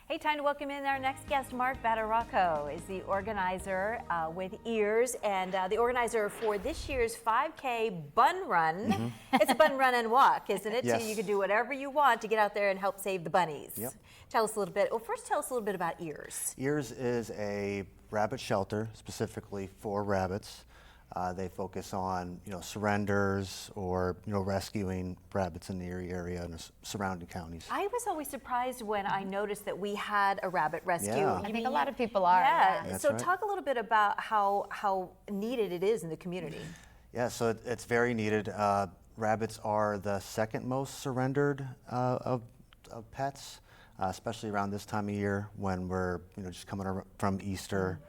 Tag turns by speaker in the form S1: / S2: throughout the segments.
S1: Hey, time to welcome in our next guest. Mark Badaracco is the organizer with Ears, and the organizer for this year's 5K Bun Run. It's a bun, run, and walk, isn't it?
S2: Yes.
S1: So you can do whatever you want to get out there and help save the bunnies.
S2: Yep.
S1: Tell us a little bit. Well, first tell us a little bit about Ears.
S2: Ears is a rabbit shelter specifically for rabbits. They focus on, surrenders or, rescuing rabbits in the Erie area and the surrounding counties.
S1: I was always surprised when I noticed that we had a rabbit rescue.
S2: Yeah.
S3: I think a lot of people are.
S1: Yeah.
S2: That's
S1: So
S2: right.
S1: talk a little bit about how needed it is in the community.
S2: Yeah, so it's very needed. Rabbits are the second most surrendered of pets, especially around this time of year when we're, just coming from Easter.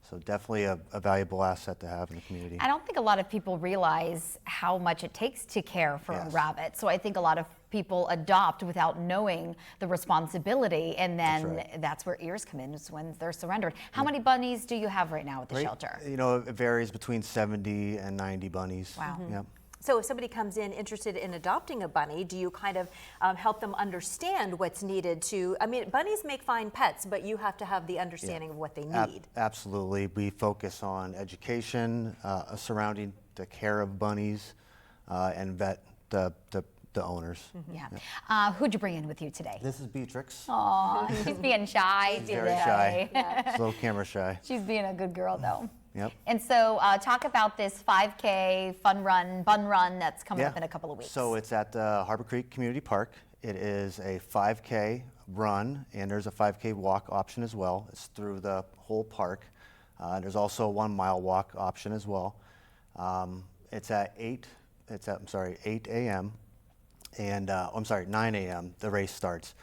S2: So definitely a valuable asset to have in the community.
S3: I don't think a lot of people realize how much it takes to care for a rabbit. So I think a lot of people adopt without knowing the responsibility, and then that's where Ears come in, is when they're surrendered. How many bunnies do you have right now at the shelter?
S2: It varies between 70 and 90 bunnies.
S3: Wow.
S2: Yep.
S1: So if somebody comes in interested in adopting a bunny, do you kind of help them understand what's needed to, bunnies make fine pets, but you have to have the understanding of what they need.
S2: Absolutely. We focus on education surrounding the care of bunnies and vet the owners.
S3: Yeah. Who'd you bring in with you today?
S2: This is Beatrix.
S3: Aw, she's being shy
S2: She's
S3: today.
S2: very shy. She's a little camera shy.
S3: She's being a good girl, though.
S2: Yep.
S3: And so talk about this 5K Bun Run that's coming up in a couple of weeks.
S2: So it's at the Harbor Creek Community Park. It is a 5K run, and there's a 5K walk option as well. It's through the whole park. There's also a 1 mile walk option as well. It's at 8 a.m. and 9 a.m. the race starts.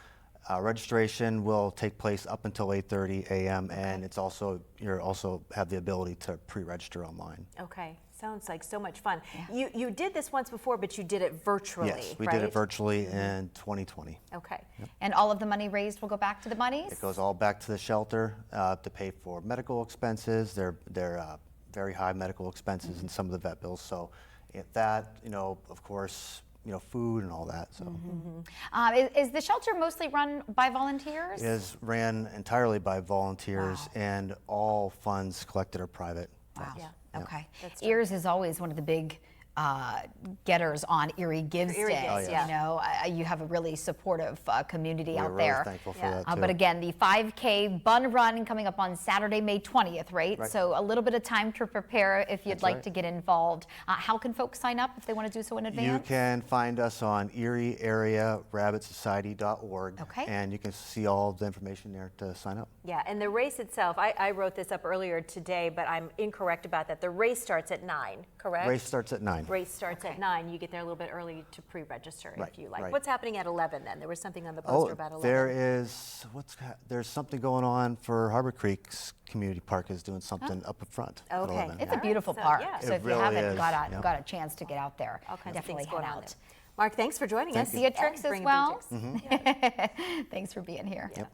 S2: Registration will take place up until 8:30 a.m. and it's also you also have the ability to pre-register online.
S1: Okay, sounds like so much fun. Yeah. You did this once before, but you did it virtually.
S2: Yes, we did it virtually in 2020.
S1: Okay.
S2: Yep.
S3: And all of the money raised will go back to the bunnies?
S2: It goes all back to the shelter to pay for medical expenses. They're very high medical expenses and some of the vet bills. So that, of course, food and all that. So
S3: Is the shelter mostly run by volunteers?
S2: it is ran entirely by volunteers, and all funds collected are private.
S3: Wow.
S1: Yeah.
S3: Okay.
S1: That's
S3: Ears is always one of the big getters on Erie Gives
S1: Erie
S3: Day.
S1: Gives, yeah.
S3: You have a really supportive community
S2: We're
S3: out
S2: really
S3: there.
S2: thankful for that too.
S3: But again, the 5K Bun Run coming up on Saturday, May 20th, right? So a little bit of time to prepare if you'd like to get involved. How can folks sign up if they want to do so in advance?
S2: You can find us on eriearearabbitsociety.org.
S3: Okay.
S2: And you can see all the information there to sign up.
S1: Yeah, and the race itself, I wrote this up earlier today, but I'm incorrect about that. The race starts at 9, correct?
S2: Race starts at 9.
S1: Race starts at 9. You get there a little bit early to pre-register if you like.
S2: Right.
S1: What's happening at 11 then? There was something on the poster about 11.
S2: There's something going on for Harbor Creek's Community Park is doing something up front. at
S1: Okay.
S2: 11.
S3: It's a beautiful
S1: So,
S3: park.
S1: yeah.
S3: So
S2: It
S3: if you
S2: really
S3: haven't
S2: is,
S3: got
S2: yeah.
S3: a chance to get out there,
S1: All kinds
S3: definitely
S1: of things going
S3: head
S1: on
S3: out.
S1: there. Mark, thanks for joining us.
S3: Beatrix as
S1: Bring
S3: well.
S1: Beatrix.
S3: Thanks for being here.
S2: Yep.